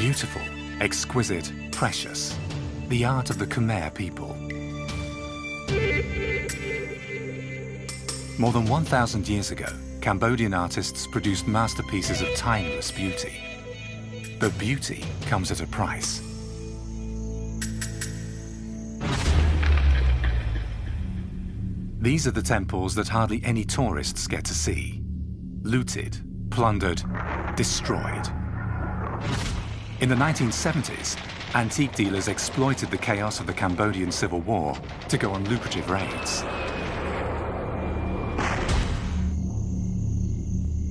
Beautiful, exquisite, precious. The art of the Khmer people. More than 1,000 years ago, Cambodian artists produced masterpieces of timeless beauty. But beauty comes at a price. These are the temples that hardly any tourists get to see. Looted, plundered, destroyed. In the 1970s, antique dealers exploited the chaos of the Cambodian Civil War to go on lucrative raids.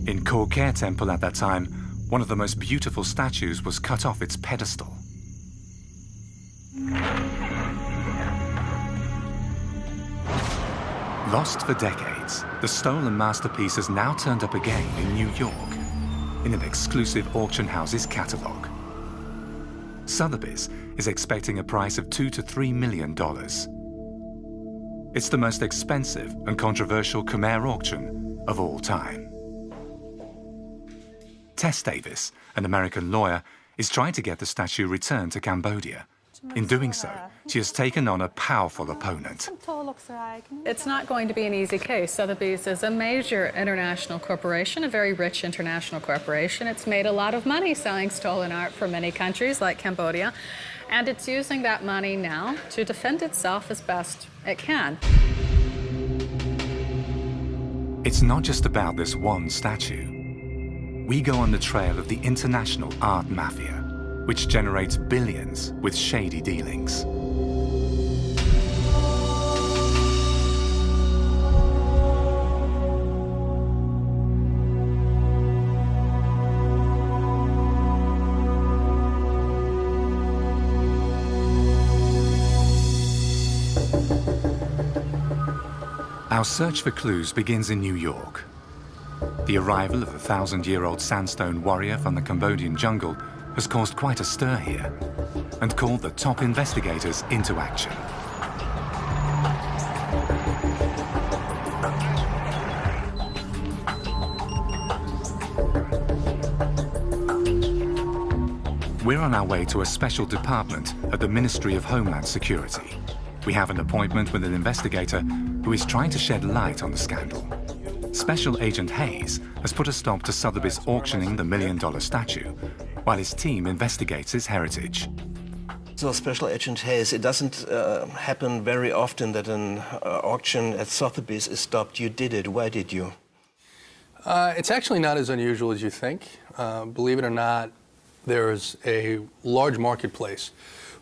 In Khor Kher Temple at that time, one of the most beautiful statues was cut off its pedestal. Lost for decades, the stolen masterpiece has now turned up again in New York, in an exclusive auction house's catalogue. Sotheby's is expecting a price of $2 to $3 million. It's the most expensive and controversial Khmer auction of all time. Tess Davis, an American lawyer, is trying to get the statue returned to Cambodia. In doing so, she has taken on a powerful opponent. It's not going to be an easy case. Sotheby's is a major international corporation, a very rich international corporation. It's made a lot of money selling stolen art for many countries like Cambodia, and it's using that money now to defend itself as best it can. It's not just about this one statue. We go on the trail of the international art mafia, which generates billions with shady dealings. Our search for clues begins in New York. The arrival of a 1,000-year-old sandstone warrior from the Cambodian jungle has caused quite a stir here and called the top investigators into action. We're on our way to a special department at the Ministry of Homeland Security. We have an appointment with an investigator who is trying to shed light on the scandal. Special Agent Hayes has put a stop to Sotheby's auctioning the $1 million statue, while his team investigates its heritage. So, Special Agent Hayes, it doesn't happen very often that an auction at Sotheby's is stopped. You did it. Why did you? It's actually not as unusual as you think. Believe it or not, there's a large marketplace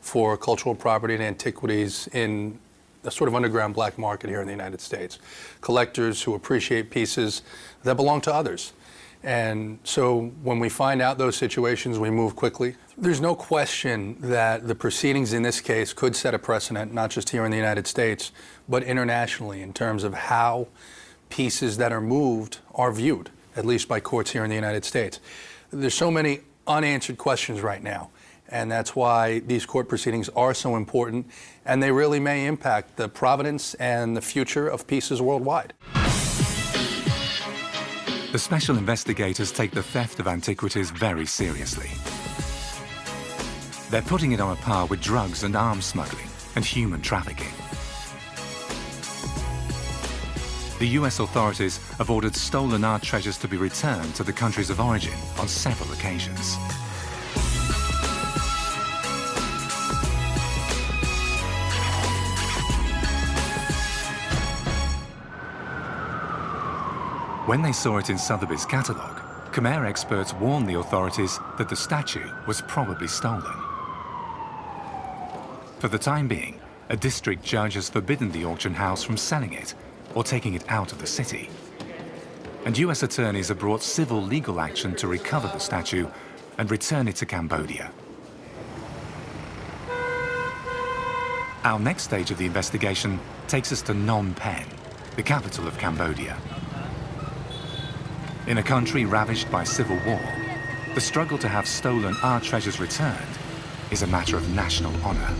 for cultural property and antiquities in a sort of underground black market here in the United States. Collectors who appreciate pieces that belong to others. And so when we find out those situations, we move quickly. There's no question that the proceedings in this case could set a precedent, not just here in the United States, but internationally in terms of how pieces that are moved are viewed, at least by courts here in the United States. There's so many unanswered questions right now. And that's why these court proceedings are so important, and they really may impact the provenance and the future of pieces worldwide. The special investigators take the theft of antiquities very seriously. They're putting it on a par with drugs and arms smuggling and human trafficking. The US authorities have ordered stolen art treasures to be returned to the countries of origin on several occasions. When they saw it in Sotheby's catalogue, Khmer experts warned the authorities that the statue was probably stolen. For the time being, a district judge has forbidden the auction house from selling it or taking it out of the city. And US attorneys have brought civil legal action to recover the statue and return it to Cambodia. Our next stage of the investigation takes us to Phnom Penh, the capital of Cambodia. In a country ravaged by civil war, the struggle to have stolen art treasures returned is a matter of national honor.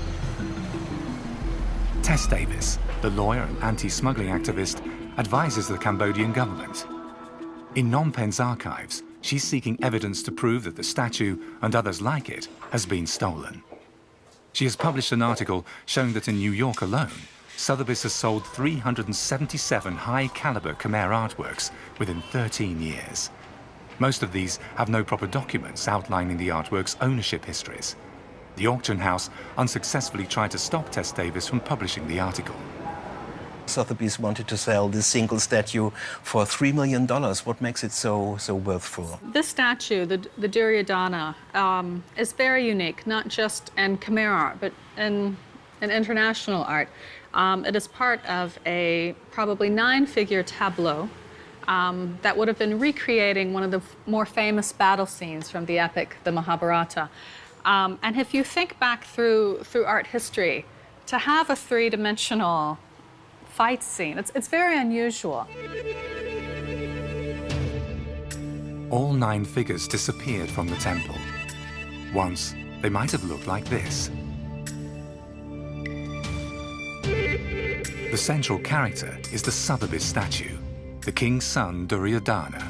Tess Davis, the lawyer and anti-smuggling activist, advises the Cambodian government. In Phnom Penh's archives, she's seeking evidence to prove that the statue and others like it has been stolen. She has published an article showing that in New York alone, Sotheby's has sold 377 high-caliber Khmer artworks within 13 years. Most of these have no proper documents outlining the artwork's ownership histories. The auction house unsuccessfully tried to stop Tess Davis from publishing the article. Sotheby's wanted to sell this single statue for $3 million. What makes it so worthful? This statue, the Duryodhana, is very unique, not just in Khmer art, but in international art. It is part of a probably 9-figure tableau that would have been recreating one of the more famous battle scenes from the epic, the Mahabharata. And if you think back through art history, to have a 3-dimensional fight scene, it's very unusual. All 9 figures disappeared from the temple. Once, they might have looked like this. The central character is the Sotheby statue, the king's son Duryodhana.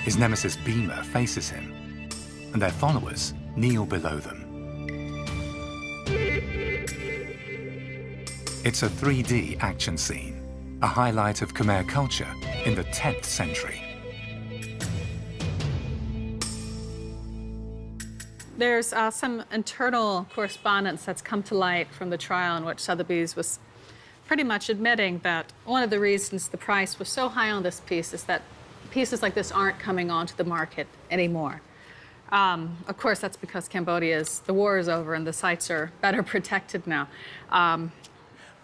His nemesis Bhima faces him, and their followers kneel below them. It's a 3D action scene, a highlight of Khmer culture in the 10th century. There's some internal correspondence that's come to light from the trial in which Sotheby's was pretty much admitting that one of the reasons the price was so high on this piece is that pieces like this aren't coming onto the market anymore. Of course, that's because the war is over and the sites are better protected now.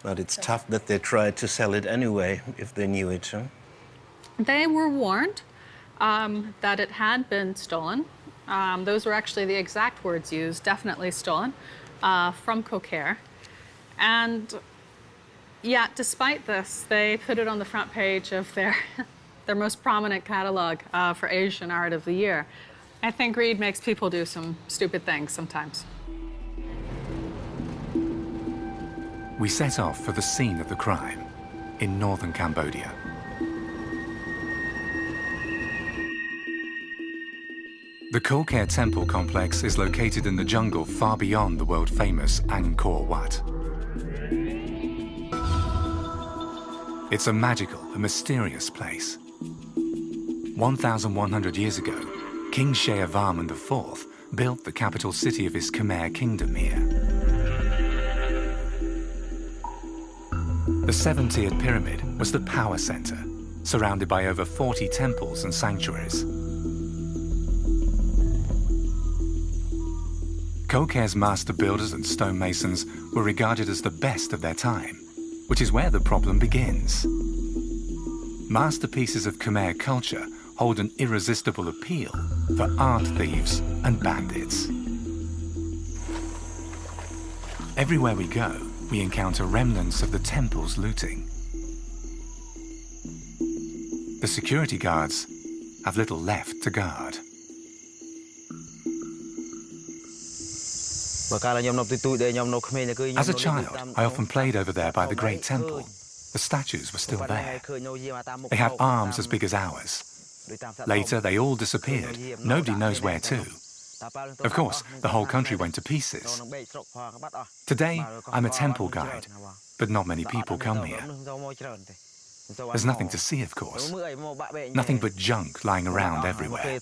But it's tough that they tried to sell it anyway, if they knew it, huh? They were warned that it had been stolen. Those were actually the exact words used, definitely stolen, from Khmer. And yet, despite this, they put it on the front page of their most prominent catalogue for Asian Art of the Year. I think greed makes people do some stupid things sometimes. We set off for the scene of the crime in northern Cambodia. The Khmer temple complex is located in the jungle far beyond the world-famous Angkor Wat. It's a magical and mysterious place. 1,100 years ago, King Sheyavarman IV built the capital city of his Khmer kingdom here. The 7-tiered pyramid was the power center, surrounded by over 40 temples and sanctuaries. Khmer's master builders and stonemasons were regarded as the best of their time, which is where the problem begins. Masterpieces of Khmer culture hold an irresistible appeal for art thieves and bandits. Everywhere we go, we encounter remnants of the temple's looting. The security guards have little left to guard. As a child, I often played over there by the Great Temple. The statues were still there. They have arms as big as ours. Later, they all disappeared. Nobody knows where to. Of course, the whole country went to pieces. Today, I'm a temple guide, but not many people come here. There's nothing to see, of course. Nothing but junk lying around everywhere.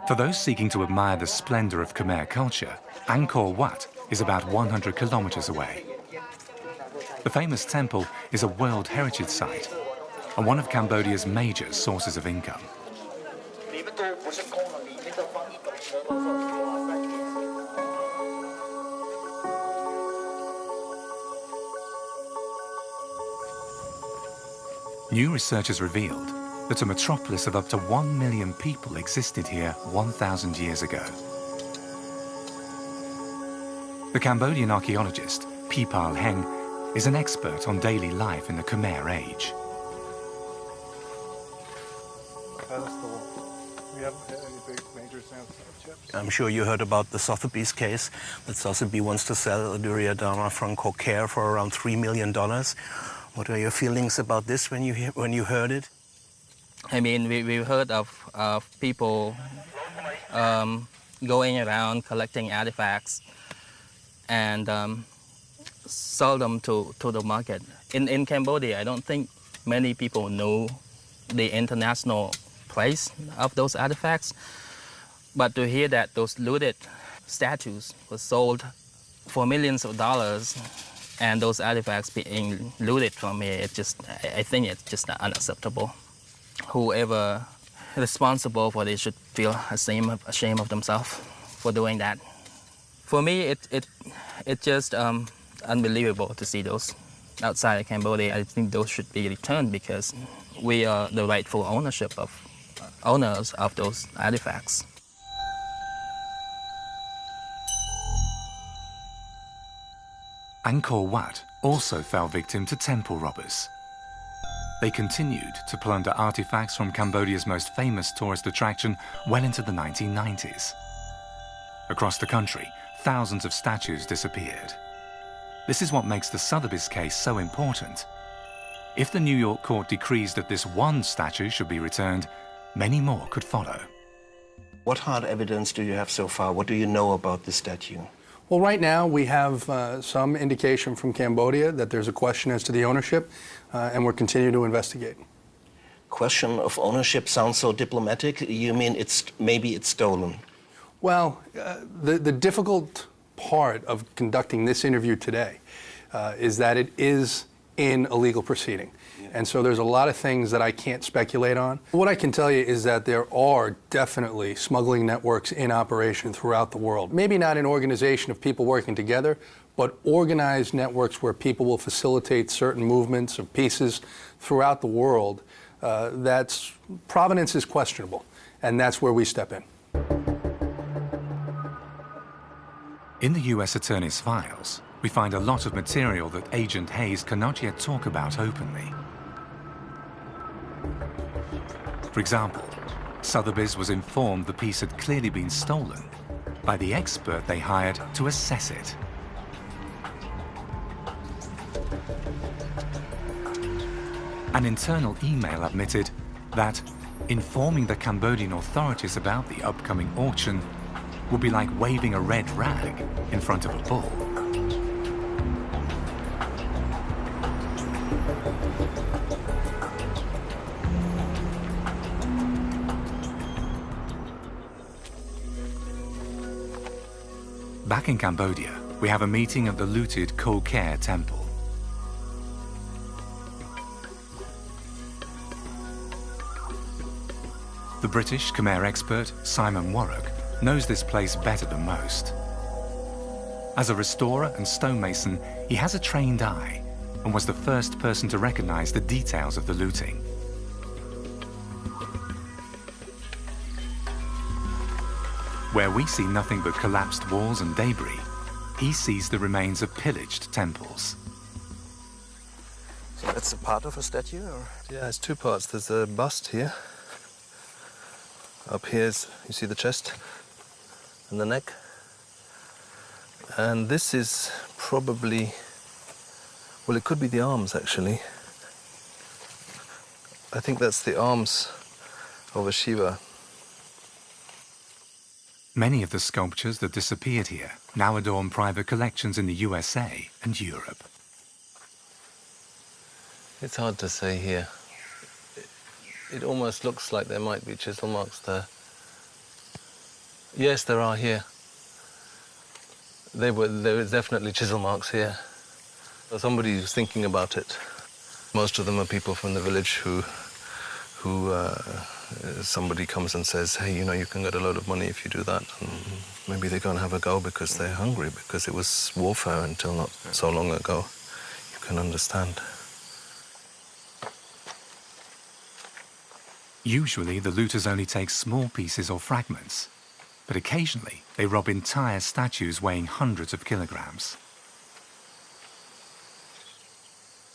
For those seeking to admire the splendor of Khmer culture, Angkor Wat is about 100 kilometers away. The famous temple is a World Heritage Site and one of Cambodia's major sources of income. New research has revealed that a metropolis of up to 1 million people existed here 1,000 years ago. The Cambodian archaeologist Pipal Heng is an expert on daily life in the Khmer age. We haven't hit any big major championships. I'm sure you heard about the Sotheby's case, that Sotheby wants to sell a Duryodhana from Khmer for around $3 million. What are your feelings about this when you heard it? I mean, we've heard of people going around collecting artifacts and sell them to the market. In Cambodia, I don't think many people know the international price of those artifacts, but to hear that those looted statues were sold for millions of dollars and those artifacts being looted from here, I think it's just unacceptable. Whoever responsible for this should feel ashamed of themselves for doing that. For me, it's just unbelievable to see those outside of Cambodia. I think those should be returned because we are the rightful owners of those artifacts. Angkor Wat also fell victim to temple robbers. They continued to plunder artifacts from Cambodia's most famous tourist attraction well into the 1990s. Across the country, thousands of statues disappeared. This is what makes the Sotheby's case so important. If the New York court decrees that this one statue should be returned, many more could follow. What hard evidence do you have so far? What do you know about the statue? Well, right now we have some indication from Cambodia that there's a question as to the ownership, and we're continuing to investigate. Question of ownership sounds so diplomatic. You mean maybe it's stolen? Well, the difficult part of conducting this interview today is that it is in a legal proceeding. And so there's a lot of things that I can't speculate on. What I can tell you is that there are definitely smuggling networks in operation throughout the world. Maybe not an organization of people working together, but organized networks where people will facilitate certain movements of pieces throughout the world. Provenance is questionable, and that's where we step in. In the US Attorney's files, we find a lot of material that Agent Hayes cannot yet talk about openly. For example, Sotheby's was informed the piece had clearly been stolen by the expert they hired to assess it. An internal email admitted that informing the Cambodian authorities about the upcoming auction would be like waving a red rag in front of a bull. Back in Cambodia, we have a meeting of the looted Khmer temple. The British Khmer expert, Simon Warwick, knows this place better than most. As a restorer and stonemason, he has a trained eye and was the first person to recognize the details of the looting. Where we see nothing but collapsed walls and debris, he sees the remains of pillaged temples. So that's a part of a statue, or? Yeah, it's two parts. There's a bust here. Up here, you see the chest and the neck. And this is probably, well, it could be the arms, actually. I think that's the arms of a Shiva. Many of the sculptures that disappeared here now adorn private collections in the USA and Europe. It's hard to say here. It almost looks like there might be chisel marks there. Yes, there are here. There were definitely chisel marks here. Somebody was thinking about it. Most of them are people from the village who somebody comes and says, hey, you know, you can get a load of money if you do that. And maybe they go and have a go because they're hungry, because it was warfare until not so long ago. You can understand. Usually, the looters only take small pieces or fragments, but occasionally they rob entire statues weighing hundreds of kilograms.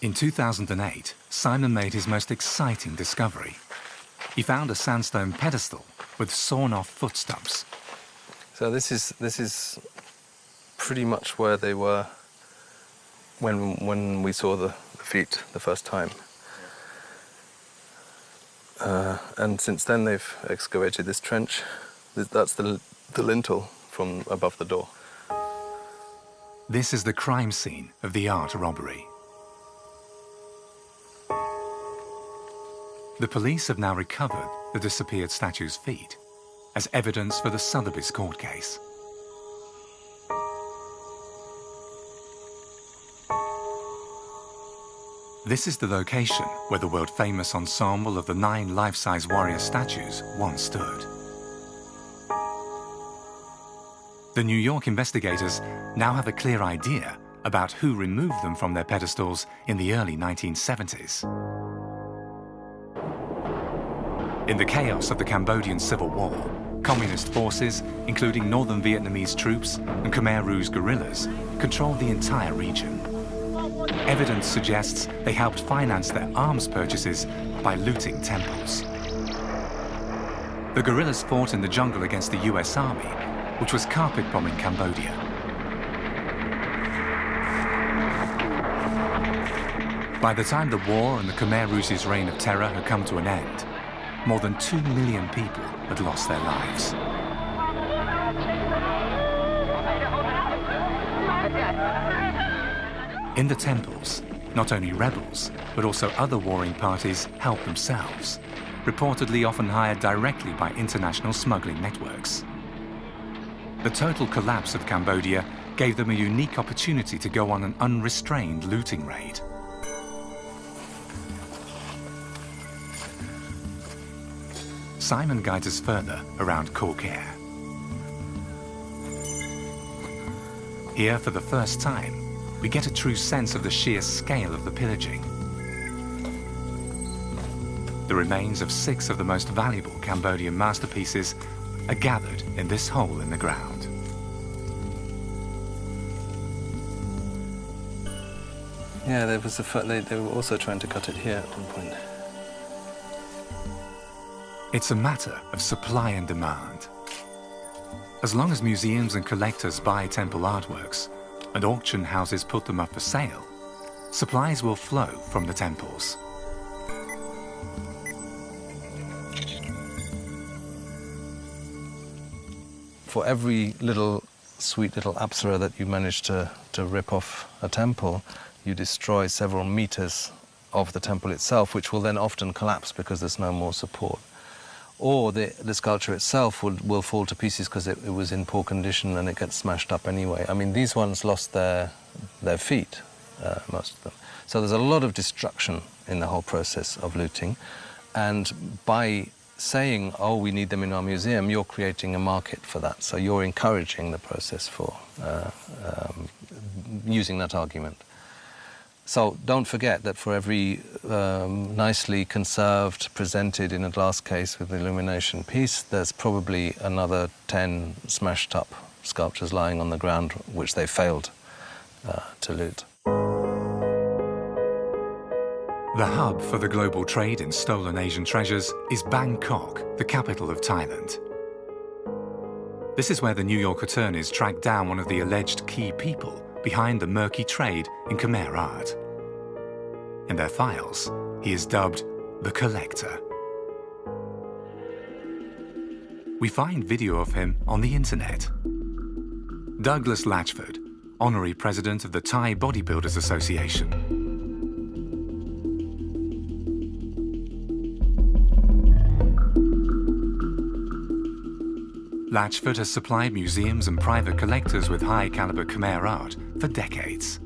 In 2008, Simon made his most exciting discovery. He found a sandstone pedestal with sawn-off foot stumps. So this is pretty much where they were when we saw the feet the first time. And since then they've excavated this trench. That's the lintel from above the door. This is the crime scene of the art robbery. The police have now recovered the disappeared statue's feet as evidence for the Sotheby's court case. This is the location where the world-famous ensemble of the 9 life-size warrior statues once stood. The New York investigators now have a clear idea about who removed them from their pedestals in the early 1970s. In the chaos of the Cambodian Civil War, communist forces, including northern Vietnamese troops and Khmer Rouge guerrillas, controlled the entire region. Evidence suggests they helped finance their arms purchases by looting temples. The guerrillas fought in the jungle against the US Army, which was carpet bombing Cambodia. By the time the war and the Khmer Rouge's reign of terror had come to an end, more than 2 million people had lost their lives. In the temples, not only rebels, but also other warring parties helped themselves, reportedly often hired directly by international smuggling networks. The total collapse of Cambodia gave them a unique opportunity to go on an unrestrained looting raid. Simon guides us further around Khmer. Here, for the first time, we get a true sense of the sheer scale of the pillaging. The remains of 6 of the most valuable Cambodian masterpieces are gathered in this hole in the ground. Yeah, there was they were also trying to cut it here at one point. It's a matter of supply and demand. As long as museums and collectors buy temple artworks and auction houses put them up for sale, supplies will flow from the temples. For every sweet little apsara that you manage to rip off a temple, you destroy several meters of the temple itself, which will then often collapse because there's no more support. Or the sculpture itself will fall to pieces because it was in poor condition and it gets smashed up anyway. I mean, these ones lost their feet, most of them. So there's a lot of destruction in the whole process of looting. And by saying, oh, we need them in our museum, you're creating a market for that. So you're encouraging the process for using that argument. So don't forget that for every nicely conserved, presented in a glass case with illumination piece, there's probably another 10 smashed up sculptures lying on the ground which they failed to loot. The hub for the global trade in stolen Asian treasures is Bangkok, the capital of Thailand. This is where the New York attorneys tracked down one of the alleged key people behind the murky trade in Khmer art. In their files, he is dubbed the Collector. We find video of him on the internet. Douglas Latchford, honorary president of the Thai Bodybuilders Association. Latchford has supplied museums and private collectors with high-caliber Khmer art for decades.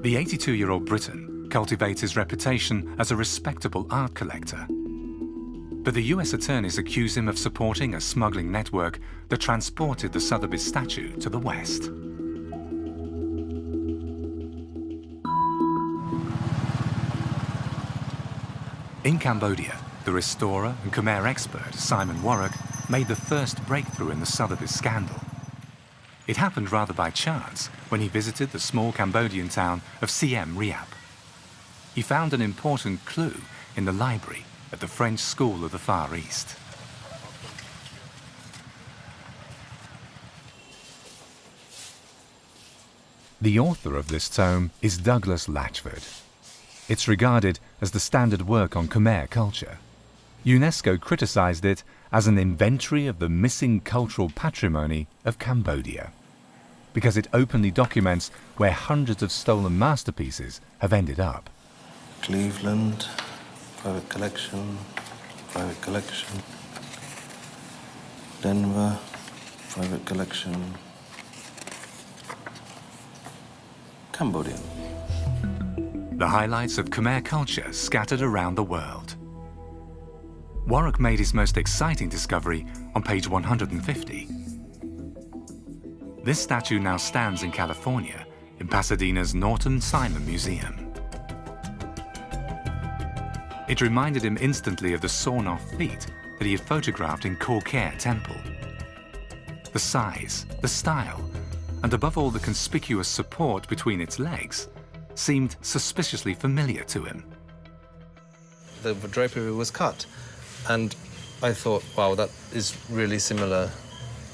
The 82-year-old Briton cultivates his reputation as a respectable art collector. But the US attorneys accuse him of supporting a smuggling network that transported the Sotheby statue to the West. In Cambodia, the restorer and Khmer expert Simon Warwick made the first breakthrough in the Sotheby scandal. It happened rather by chance when he visited the small Cambodian town of Siem Reap. He found an important clue in the library at the French School of the Far East. The author of this tome is Douglas Latchford. It's regarded as the standard work on Khmer culture. UNESCO criticized it as an inventory of the missing cultural patrimony of Cambodia, because it openly documents where hundreds of stolen masterpieces have ended up. Cleveland, private collection, Denver, private collection, Cambodian. The highlights of Khmer culture scattered around the world. Warwick made his most exciting discovery on page 150. This statue now stands in California, in Pasadena's Norton Simon Museum. It reminded him instantly of the sawn-off feet that he had photographed in Khmer Temple. The size, the style, and above all the conspicuous support between its legs seemed suspiciously familiar to him. The drapery was cut, and I thought, wow, that is really similar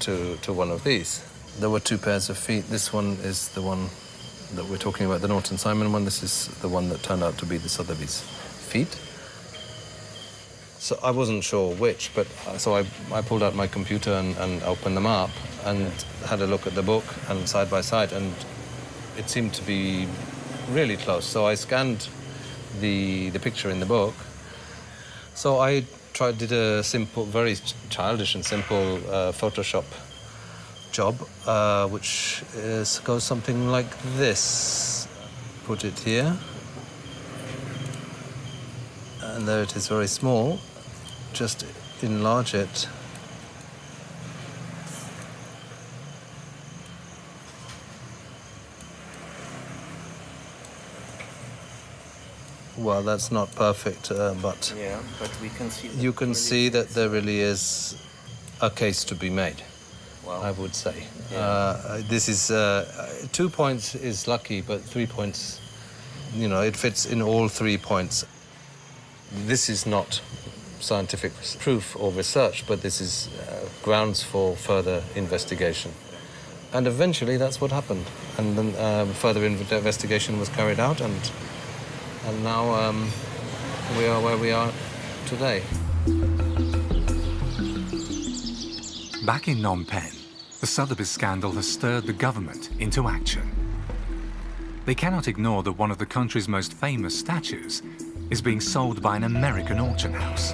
to one of these. There were two pairs of feet. This one is the one that we're talking about, the Norton Simon one. This is the one that turned out to be the Sotheby's feet. So I wasn't sure which, but so I pulled out my computer and opened them up and had a look at the book and side by side, and it seemed to be really close. So I scanned the picture in the book. So I did a simple, very childish and simple Photoshop job, which goes something like this. Put it here. And there it is, very small. Just enlarge it. Well, that's not perfect, but Yeah, but we can see. you can see that there really is a case to be made. Wow. I would say. Yeah. This is 2 points is lucky, but 3 points, you know, it fits in all 3 points. This is not scientific proof or research, but this is grounds for further investigation. And eventually that's what happened. And then further investigation was carried out, and now we are where we are today. Back in Phnom Penh, the Sotheby's scandal has stirred the government into action. They cannot ignore that one of the country's most famous statues is being sold by an American auction house.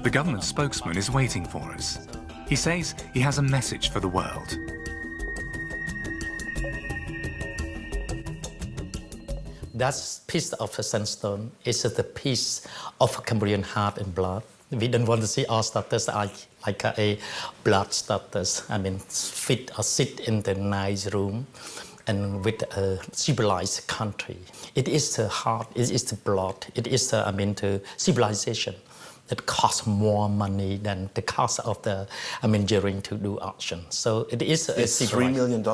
The government spokesman is waiting for us. He says he has a message for the world. That piece of sandstone is the piece of Cambodian heart and blood. We don't want to see our statues like a blood statues. I mean, fit or sit in the nice room and with a civilized country. It is the heart, it is the blood, it is the civilization that costs more money than the cost of the during to do auction. So it is It's $3 million.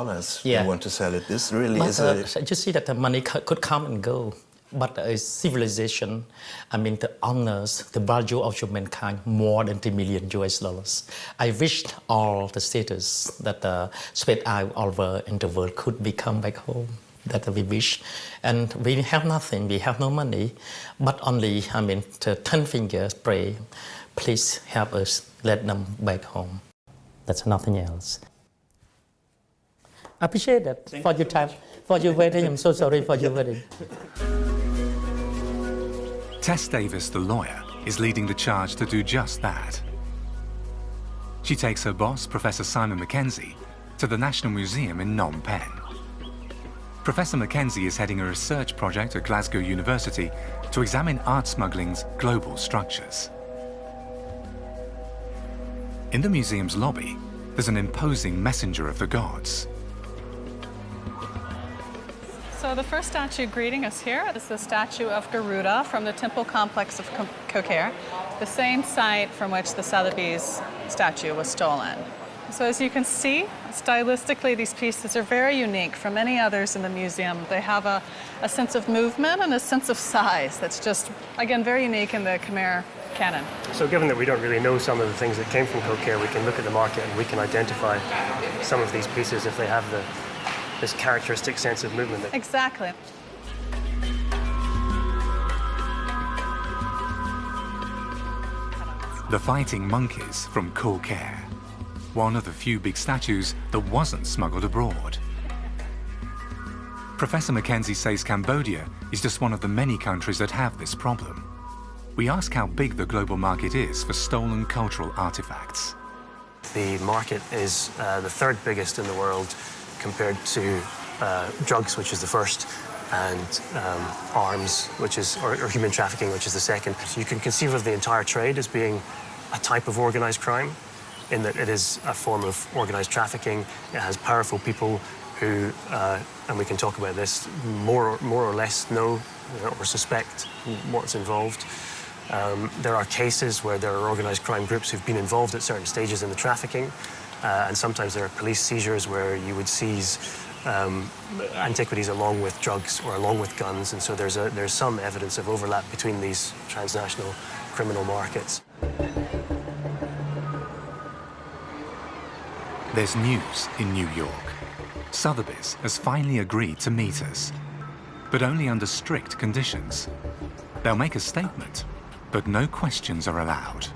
Yeah. You want to sell it. This really but, is a. you see that the money could come and go, but a civilization, the honors the value of humankind more than $3 million US. I wish all the status that spread out all over in the world could become back home. That we wish, and we have nothing. We have no money, but only the 10 fingers pray. Please help us. Let them back home. That's nothing else. I appreciate that for your time, for your waiting. I'm so sorry for your waiting. Tess Davis, the lawyer, is leading the charge to do just that. She takes her boss, Professor Simon Mackenzie, to the National Museum in Phnom Penh. Professor Mackenzie is heading a research project at Glasgow University to examine art smuggling's global structures. In the museum's lobby, there's an imposing messenger of the gods. So the first statue greeting us here is the statue of Garuda from the temple complex of Khmer, the same site from which the Sotheby's statue was stolen. So as you can see, stylistically, these pieces are very unique from any others in the museum. They have a sense of movement and a sense of size that's just, again, very unique in the Khmer canon. So given that we don't really know some of the things that came from Khmer, we can look at the market and we can identify some of these pieces if they have this characteristic sense of movement. Exactly. The fighting monkeys from Khmer, one of the few big statues that wasn't smuggled abroad. Professor Mackenzie says Cambodia is just one of the many countries that have this problem. We ask how big the global market is for stolen cultural artifacts. The market is the third biggest in the world compared to drugs, which is the first, and arms, which is, or human trafficking, which is the second. So you can conceive of the entire trade as being a type of organized crime, in that it is a form of organized trafficking. It has powerful people who, and we can talk about this, more or less know or suspect what's involved. There are cases where there are organized crime groups who've been involved at certain stages in the trafficking, and sometimes there are police seizures where you would seize antiquities along with drugs or along with guns, and so there's some evidence of overlap between these transnational criminal markets. There's news in New York. Sotheby's has finally agreed to meet us, but only under strict conditions. They'll make a statement, but no questions are allowed.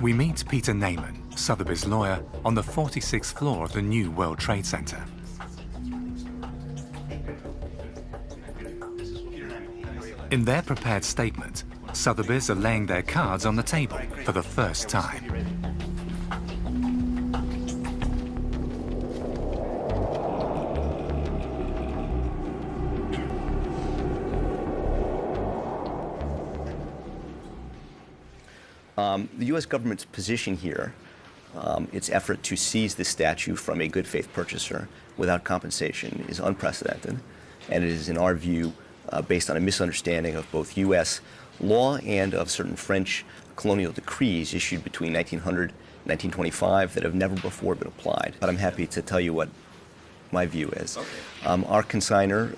We meet Peter Neyman, Sotheby's lawyer, on the 46th floor of the new World Trade Center. In their prepared statement, Sotheby's are laying their cards on the table for the first time. The U.S. government's position here, its effort to seize this statue from a good faith purchaser without compensation, is unprecedented, and it is, in our view, based on a misunderstanding of both U.S. law and of certain French colonial decrees issued between 1900 and 1925 that have never before been applied. But I'm happy to tell you what my view is. Our consignor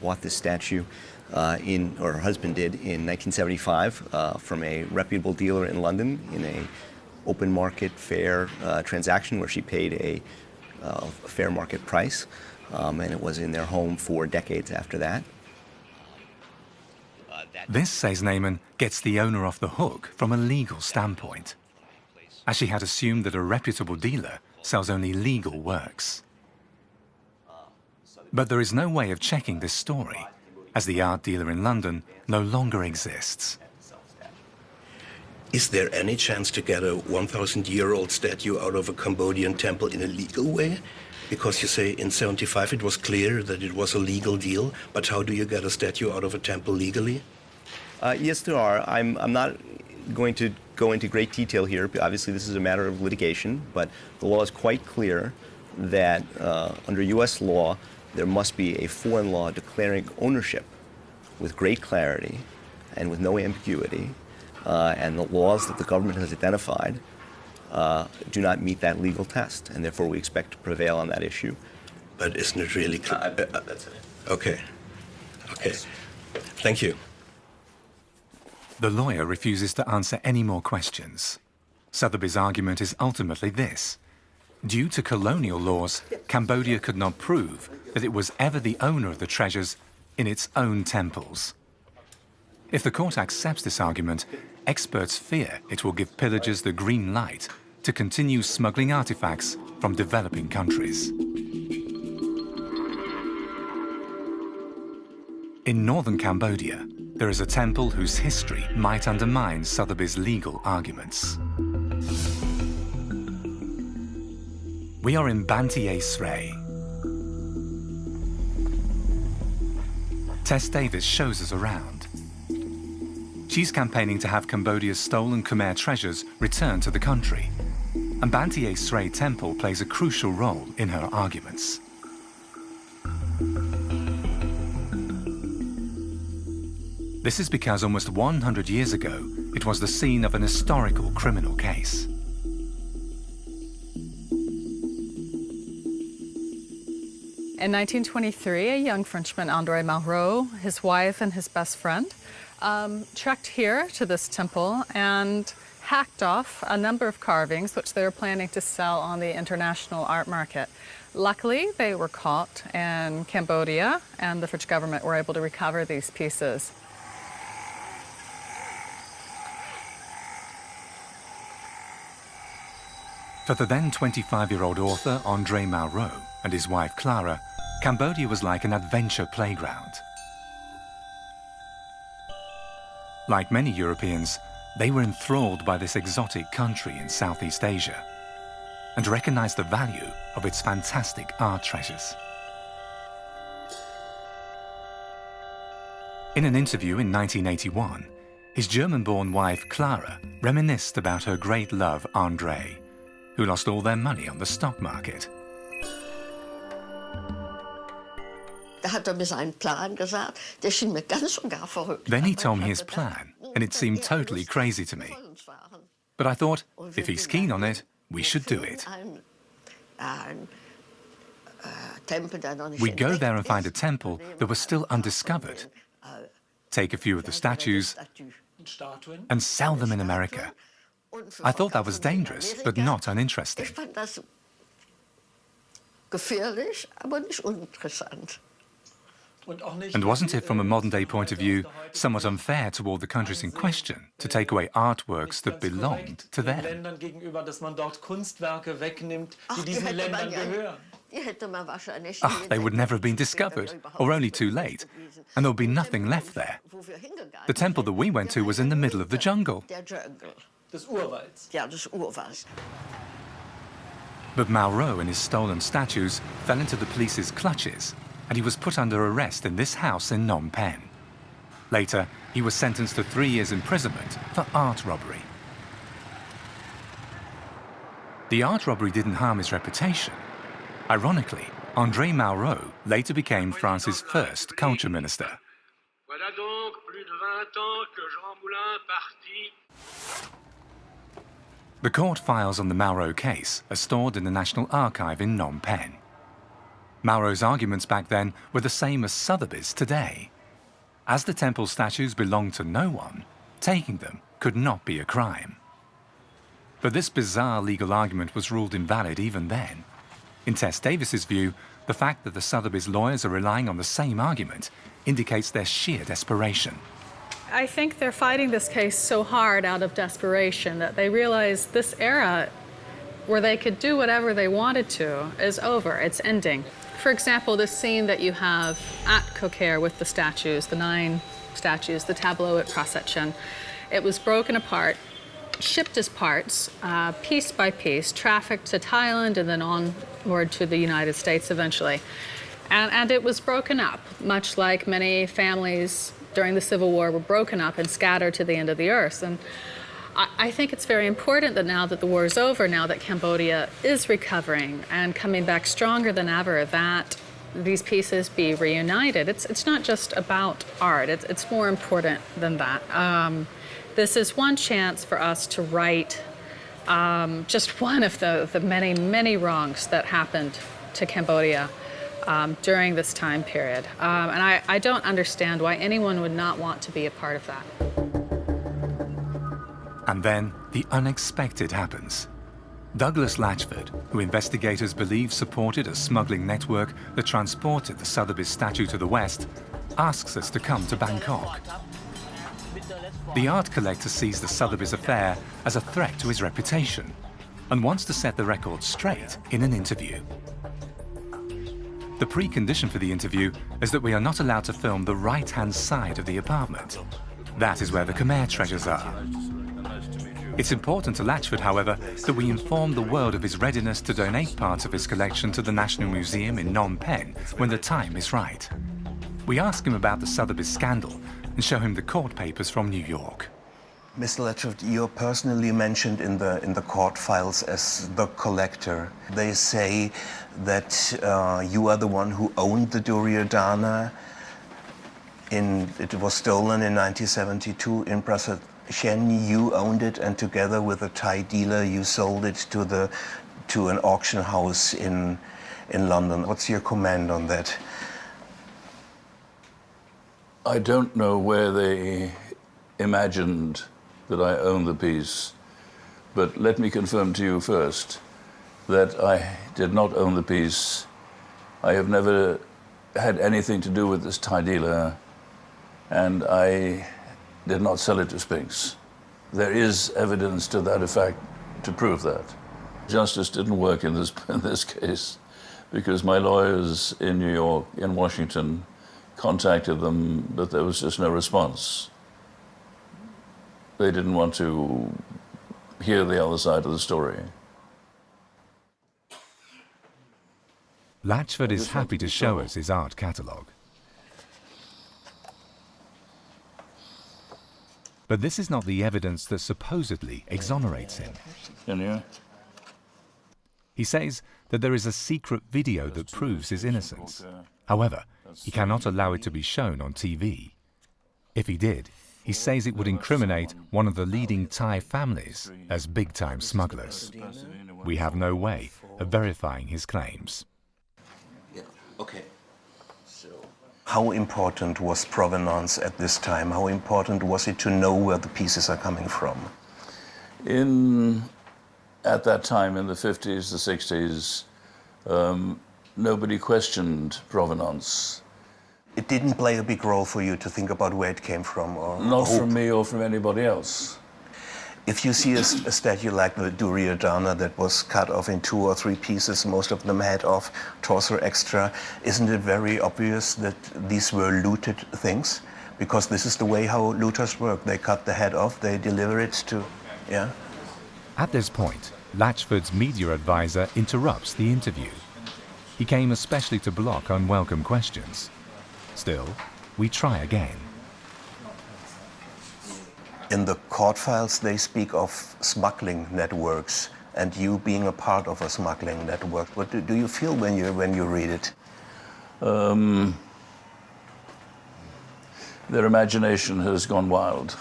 bought this statue or her husband did, in 1975 from a reputable dealer in London in a open market fair transaction where she paid a fair market price, and it was in their home for decades after that. This, says Neyman, gets the owner off the hook from a legal standpoint, as she had assumed that a reputable dealer sells only legal works. But there is no way of checking this story, as the art dealer in London no longer exists. Is there any chance to get a 1,000-year-old statue out of a Cambodian temple in a legal way? Because you say in 75 it was clear that it was a legal deal, but how do you get a statue out of a temple legally? Yes, there are. I'm not going to go into great detail here. Obviously, this is a matter of litigation, but the law is quite clear that under U.S. law, there must be a foreign law declaring ownership with great clarity and with no ambiguity, and the laws that the government has identified do not meet that legal test, and therefore we expect to prevail on that issue. But isn't it really clear? That's it. Okay. Thank you. The lawyer refuses to answer any more questions. Sotheby's argument is ultimately this. Due to colonial laws, Cambodia could not prove that it was ever the owner of the treasures in its own temples. If the court accepts this argument, experts fear it will give pillagers the green light to continue smuggling artifacts from developing countries. In northern Cambodia, there is a temple whose history might undermine Sotheby's legal arguments. We are in Banteay Srey. Tess Davis shows us around. She's campaigning to have Cambodia's stolen Khmer treasures returned to the country, and Banteay Srey Temple plays a crucial role in her arguments. This is because almost 100 years ago, it was the scene of an historical criminal case. In 1923, a young Frenchman, André Malraux, his wife and his best friend, trekked here to this temple and hacked off a number of carvings which they were planning to sell on the international art market. Luckily, they were caught in Cambodia, and the French government were able to recover these pieces. For the then 25-year-old author André Malraux and his wife Clara, Cambodia was like an adventure playground. Like many Europeans, they were enthralled by this exotic country in Southeast Asia and recognized the value of its fantastic art treasures. In an interview in 1981, his German-born wife Clara reminisced about her great love André, who lost all their money on the stock market. Then he told me his plan, and it seemed totally crazy to me. But I thought, if he's keen on it, we should do it. We'd go there and find a temple that was still undiscovered, take a few of the statues, and sell them in America. I thought that was dangerous, but not uninteresting. And wasn't it, from a modern-day point of view, somewhat unfair toward the countries in question to take away artworks that belonged to them? They would never have been discovered, or only too late, and there would be nothing left there. The temple that we went to was in the middle of the jungle. But Malraux and his stolen statues fell into the police's clutches, and he was put under arrest in this house in Phnom Penh. Later, he was sentenced to 3 years imprisonment for art robbery. The art robbery didn't harm his reputation. Ironically, André Malraux later became France's first culture minister. The court files on the Malraux case are stored in the National Archive in Phnom Penh. Malraux's arguments back then were the same as Sotheby's today. As the temple statues belonged to no one, taking them could not be a crime. But this bizarre legal argument was ruled invalid even then. In Tess Davis's view, the fact that the Sotheby's lawyers are relying on the same argument indicates their sheer desperation. I think they're fighting this case so hard out of desperation that they realize this era where they could do whatever they wanted to is over, it's ending. For example, this scene that you have at Khmer with the statues, the 9 statues, the tableau at Procession, it was broken apart, shipped as parts, piece by piece, trafficked to Thailand and then onward to the United States eventually. And it was broken up, much like many families during the Civil War were broken up and scattered to the end of the earth. And I think it's very important that now that the war is over, now that Cambodia is recovering and coming back stronger than ever, that these pieces be reunited. It's not just about art, it's more important than that. This is one chance for us to right just one of the many, many wrongs that happened to Cambodia during this time period. And I don't understand why anyone would not want to be a part of that. And then the unexpected happens. Douglas Latchford, who investigators believe supported a smuggling network that transported the Sotheby's statue to the West, asks us to come to Bangkok. The art collector sees the Sotheby's affair as a threat to his reputation and wants to set the record straight in an interview. The precondition for the interview is that we are not allowed to film the right-hand side of the apartment. That is where the Khmer treasures are. It's important to Latchford, however, that we inform the world of his readiness to donate parts of his collection to the National Museum in Phnom Penh when the time is right. We ask him about the Sotheby's scandal and show him the court papers from New York. Mr. Latchford, you're personally mentioned in the court files as the collector. They say that you are the one who owned the Duryodhana. It was stolen in 1972 in Prasad Shen. You owned it, and together with a Thai dealer, you sold it to an auction house in London. What's your comment on that? I don't know where they imagined that I owned the piece, but let me confirm to you first that I did not own the piece. I have never had anything to do with this Thai dealer, and I did not sell it to Spinks. There is evidence to that effect to prove that. Justice didn't work in this case because my lawyers in New York, in Washington, contacted them, but there was just no response. They didn't want to hear the other side of the story. Latchford is happy to show us his art catalogue. But this is not the evidence that supposedly exonerates him. Can you? He says that there is a secret video that proves his innocence. However, he cannot allow it to be shown on TV. If he did, he says it would incriminate one of the leading Thai families as big-time smugglers. We have no way of verifying his claims. Okay. How important was provenance at this time? How important was it to know where the pieces are coming from? At that time, in the 50s, the 60s, nobody questioned provenance. It didn't play a big role for you to think about where it came from? Not from me or from anybody else. If you see a statue like the Duryodhana that was cut off in 2 or 3 pieces, most of them head off, torso extra, isn't it very obvious that these were looted things? Because this is the way how looters work. They cut the head off, they deliver it to, yeah? At this point, Latchford's media advisor interrupts the interview. He came especially to block unwelcome questions. Still, we try again. In the court files, they speak of smuggling networks, and you being a part of a smuggling network. What do you feel when you read it? Their imagination has gone wild.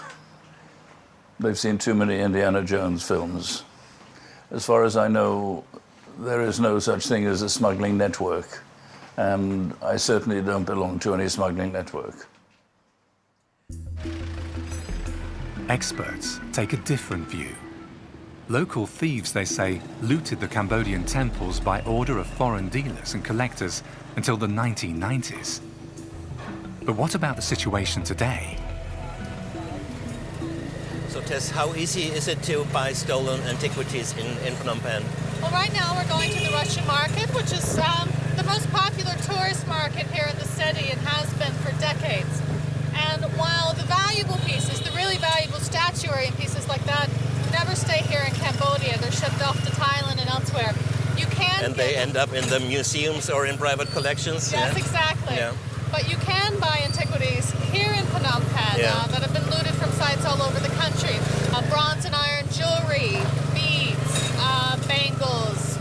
They've seen too many Indiana Jones films. As far as I know, there is no such thing as a smuggling network, and I certainly don't belong to any smuggling network. Experts take a different view. Local thieves, they say, looted the Cambodian temples by order of foreign dealers and collectors until the 1990s. But what about the situation today? So Tess, how easy is it to buy stolen antiquities in Phnom Penh? Well, right now we're going to the Russian market, which is the most popular tourist market here in the city and has been for decades. And while the valuable pieces, the really valuable statuary and pieces like that, never stay here in Cambodia, they're shipped off to Thailand and elsewhere. You can And they end up in the museums or in private collections? Yes, yeah? exactly. Yeah. But you can buy antiquities here in Phnom Penh that have been looted from sites all over the country. Bronze and iron jewelry, beads, bangles.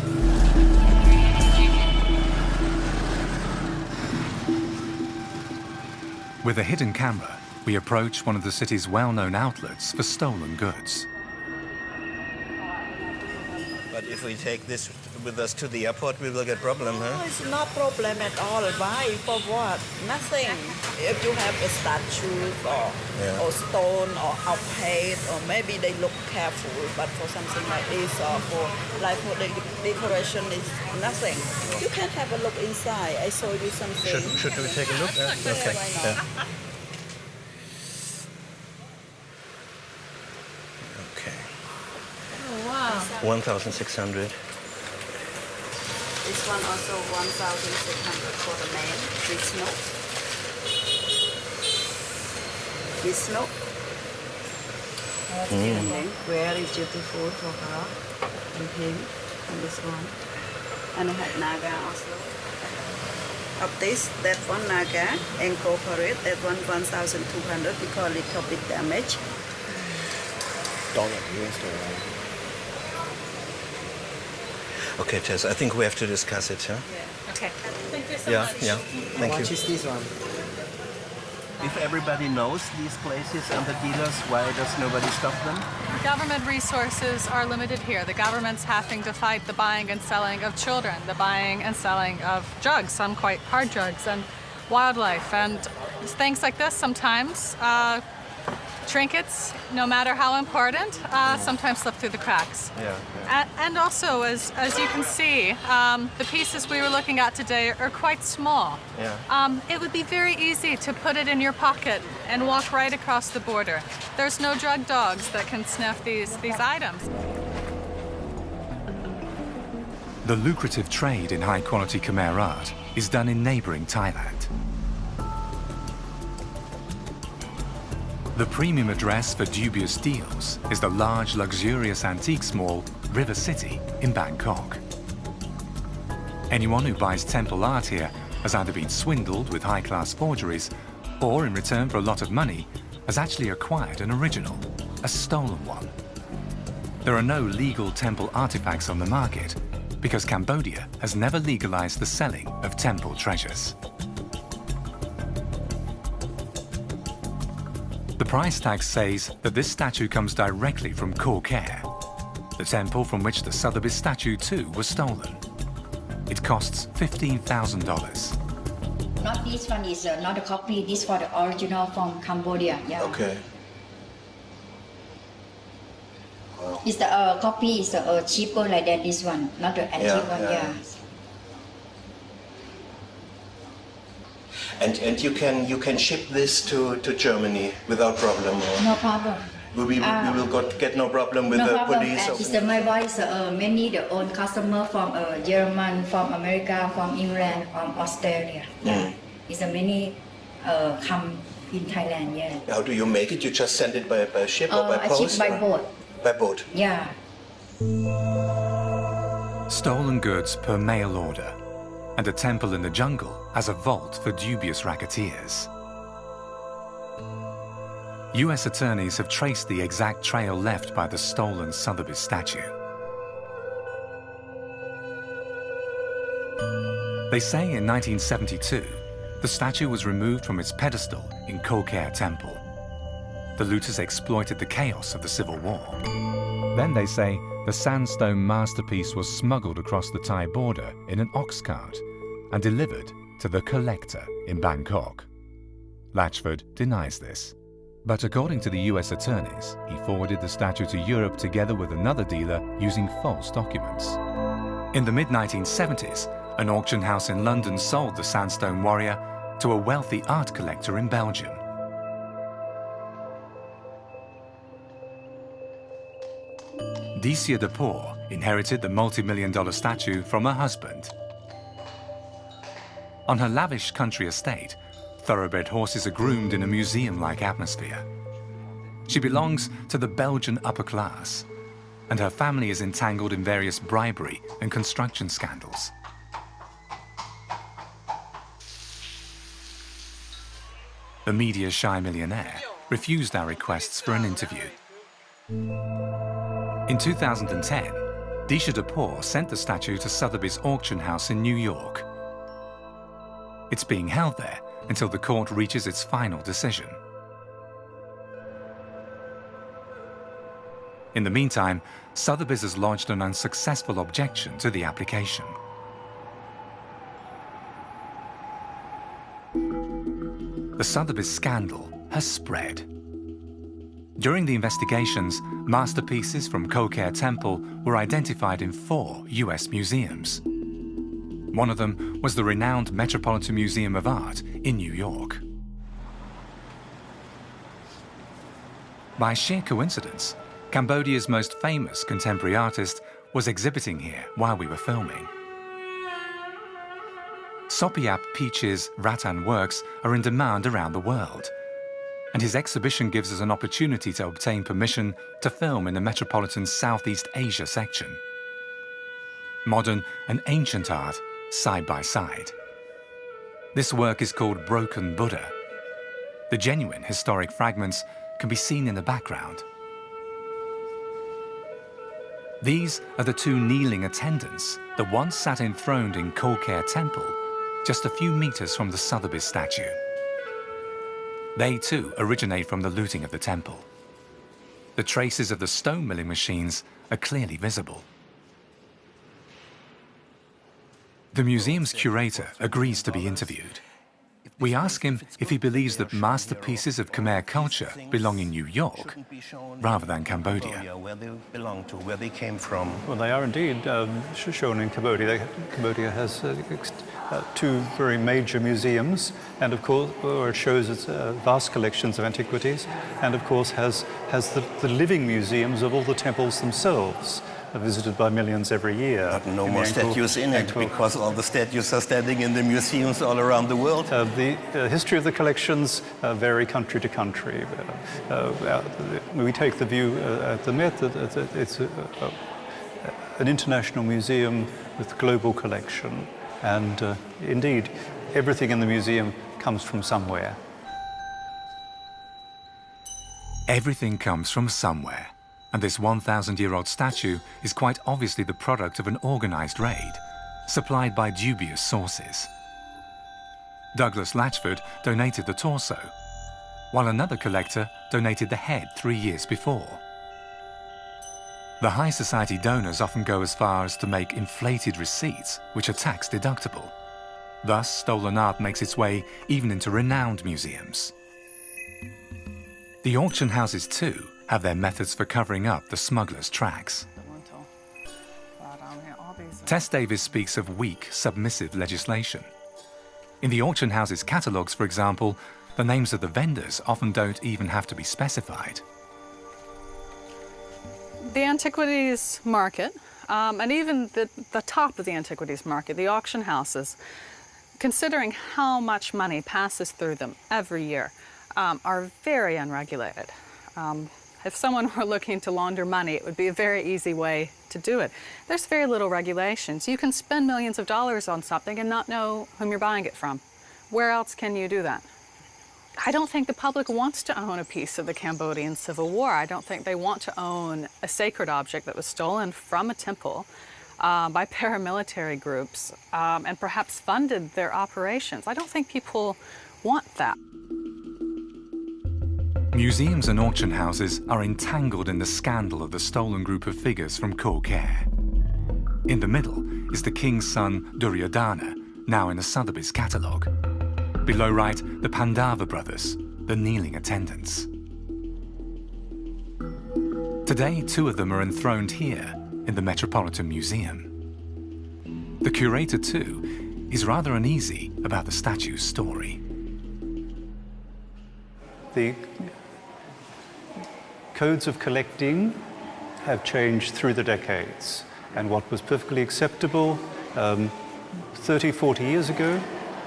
With a hidden camera, we approach one of the city's well-known outlets for stolen goods. But if we take this with us to the airport, we will get problem, huh? No, it's not problem at all. Why? For what? Nothing. If you have a statue or stone or outpaid, or maybe they look careful, but for something like this or for decoration is nothing. You can have a look inside. I show you something. Should we take a look? Okay. Why not? Okay. Oh, wow. 1,600. This one also 1,600 for the man. Vishnu. Very beautiful for her. And him. And this one. And I have Naga also. Of this, that one Naga, incorporate, that one 1,200 because little bit damage. Okay, Tess, I think we have to discuss it, huh? Okay. Thank you so Yeah, much. yeah. Thank you. How much is this one? If everybody knows these places and the dealers, why does nobody stop them? Government resources are limited here. The government's having to fight the buying and selling of children, the buying and selling of drugs, some quite hard drugs, and wildlife. And things like this sometimes, trinkets, no matter how important, sometimes slip through the cracks. And also, as you can see, the pieces we were looking at today are quite small. It would be very easy to put it in your pocket and walk right across the border. There's no drug dogs that can sniff these items. The lucrative trade in high-quality Khmer art is done in neighboring Thailand. The premium address for dubious deals is the large, luxurious antiques mall, River City, in Bangkok. Anyone who buys temple art here has either been swindled with high-class forgeries, or in return for a lot of money, has actually acquired an original, a stolen one. There are no legal temple artifacts on the market because Cambodia has never legalized the selling of temple treasures. The price tag says that this statue comes directly from Khmer, the temple from which the Sotheby statue too was stolen. It costs $15,000. Not this one is not a copy, this for the original from Cambodia. Yeah. Okay. It's the copy is cheaper like that, this one, not the antique one, yeah. And you can ship this to Germany without problem? Or No problem. We will get no problem with no the problem. police? It's my voice, many the own customer from German, from America, from England, from Australia. Yeah. It's many come in Thailand, yeah. How do you make it? You just send it by ship or by post? I ship by boat. By boat? Yeah. Stolen goods per mail order, and a temple in the jungle as a vault for dubious racketeers. US attorneys have traced the exact trail left by the stolen Sotheby statue. They say in 1972, the statue was removed from its pedestal in Khmer Temple. The looters exploited the chaos of the Civil War. Then they say the sandstone masterpiece was smuggled across the Thai border in an ox cart and delivered to the collector in Bangkok. Latchford denies this. But according to the US attorneys, he forwarded the statue to Europe together with another dealer using false documents. In the mid-1970s, an auction house in London sold the sandstone warrior to a wealthy art collector in Belgium. Dicia de Poor inherited the multi-million-dollar statue from her husband. On her lavish country estate, thoroughbred horses are groomed in a museum-like atmosphere. She belongs to the Belgian upper class, and her family is entangled in various bribery and construction scandals. The media-shy millionaire refused our requests for an interview. In 2010, Dicia de Poor sent the statue to Sotheby's auction house in New York. It's being held there until the court reaches its final decision. In the meantime, Sotheby's has lodged an unsuccessful objection to the application. The Sotheby's scandal has spread. During the investigations, masterpieces from Khmer Temple were identified in 4 US museums. One of them was the renowned Metropolitan Museum of Art in New York. By sheer coincidence, Cambodia's most famous contemporary artist was exhibiting here while we were filming. Sopiap Peach's rattan works are in demand around the world, and his exhibition gives us an opportunity to obtain permission to film in the Metropolitan's Southeast Asia section. Modern and ancient art side by side. This work is called Broken Buddha. The genuine historic fragments can be seen in the background. These are the 2 kneeling attendants that once sat enthroned in Khmer Temple, just a few meters from the Sotheby statue. They too originate from the looting of the temple. The traces of the stone milling machines are clearly visible. The museum's curator agrees to be interviewed. We ask him if he believes that masterpieces of Khmer culture belong in New York rather than Cambodia. Where they belong to, where they came from. Well, they are indeed shown in Cambodia. Cambodia has two very major museums, and of course, where it shows its vast collections of antiquities, and of course has the living museums of all the temples themselves, visited by millions every year. But no more statues in it, because all the statues are standing in the museums all around the world. The history of the collections vary country to country. We take the view at the Met that it's an international museum with global collection, and indeed, everything in the museum comes from somewhere. Everything comes from somewhere. And this 1,000-year-old statue is quite obviously the product of an organized raid, supplied by dubious sources. Douglas Latchford donated the torso, while another collector donated the head 3 years before. The high society donors often go as far as to make inflated receipts, which are tax deductible. Thus, stolen art makes its way even into renowned museums. The auction houses, too, have their methods for covering up the smugglers' tracks. Tess Davis speaks of weak, submissive legislation. In the auction house's catalogues, for example, the names of the vendors often don't even have to be specified. The antiquities market, and even the top of the antiquities market, the auction houses, considering how much money passes through them every year, are very unregulated. If someone were looking to launder money, it would be a very easy way to do it. There's very little regulations. You can spend millions of dollars on something and not know whom you're buying it from. Where else can you do that? I don't think the public wants to own a piece of the Cambodian Civil War. I don't think they want to own a sacred object that was stolen from a temple by paramilitary groups and perhaps funded their operations. I don't think people want that. Museums and auction houses are entangled in the scandal of the stolen group of figures from Khmer. In the middle is the king's son Duryodhana, now in a Sotheby's catalogue. Below right, the Pandava brothers, the kneeling attendants. Today, two of them are enthroned here in the Metropolitan Museum. The curator, too, is rather uneasy about the statue's story. The codes of collecting have changed through the decades, and what was perfectly acceptable 30, 40 years ago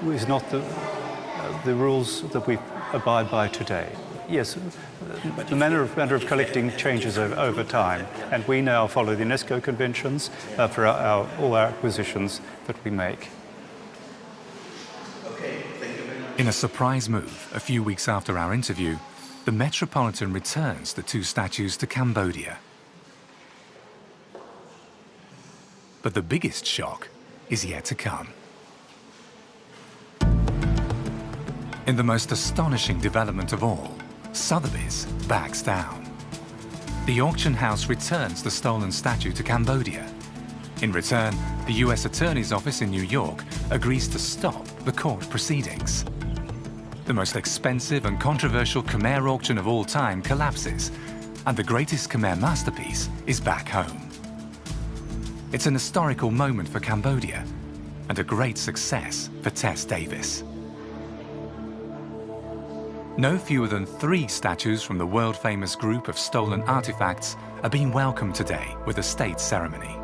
is not the rules that we abide by today. Yes, the manner of collecting changes over time, and we now follow the UNESCO conventions for all our acquisitions that we make. In a surprise move, a few weeks after our interview, the Metropolitan returns the two statues to Cambodia. But the biggest shock is yet to come. In the most astonishing development of all, Sotheby's backs down. The auction house returns the stolen statue to Cambodia. In return, the US Attorney's Office in New York agrees to stop the court proceedings. The most expensive and controversial Khmer auction of all time collapses, and the greatest Khmer masterpiece is back home. It's an historical moment for Cambodia, and a great success for Tess Davis. No fewer than 3 statues from the world-famous group of stolen artifacts are being welcomed today with a state ceremony.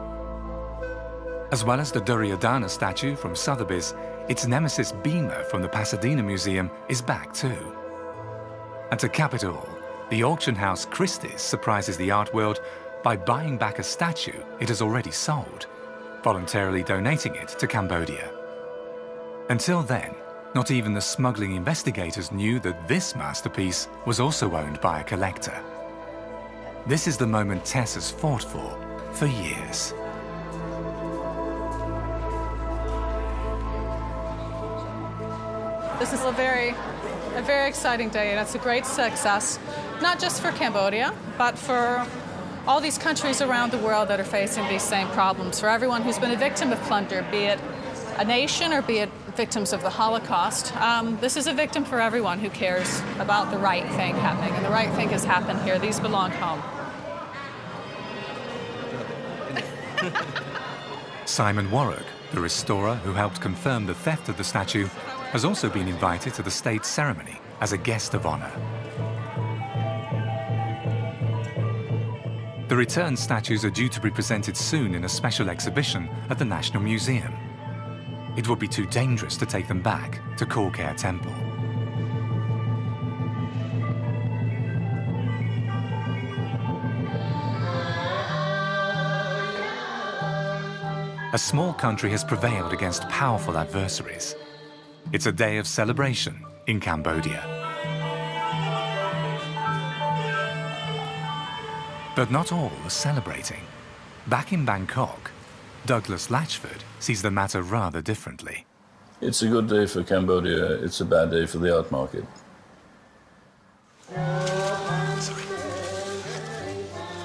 As well as the Duryodhana statue from Sotheby's, its nemesis Bhima from the Pasadena Museum is back too. And to cap it all, the auction house Christie's surprises the art world by buying back a statue it has already sold, voluntarily donating it to Cambodia. Until then, not even the smuggling investigators knew that this masterpiece was also owned by a collector. This is the moment Tess has fought for years. This is a very a very exciting day, and it's a great success, not just for Cambodia, but for all these countries around the world that are facing these same problems. For everyone who's been a victim of plunder, be it a nation or be it victims of the Holocaust, this is a victim for everyone who cares about the right thing happening, and the right thing has happened here. These belong home. Simon Warwick, the restorer who helped confirm the theft of the statue, has also been invited to the state ceremony as a guest of honor. The returned statues are due to be presented soon in a special exhibition at the National Museum. It would be too dangerous to take them back to Khmer Temple. A small country has prevailed against powerful adversaries. It's a day of celebration in Cambodia. But not all are celebrating. Back in Bangkok, Douglas Latchford sees the matter rather differently. It's a good day for Cambodia, it's a bad day for the art market.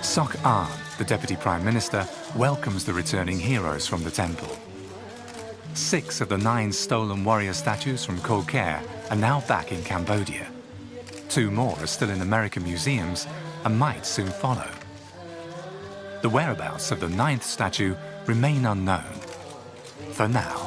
Sok Ahn, the Deputy Prime Minister, welcomes the returning heroes from the temple. 6 of the 9 stolen warrior statues from Khmer are now back in Cambodia. 2 more are still in American museums and might soon follow. The whereabouts of the 9th statue remain unknown for now.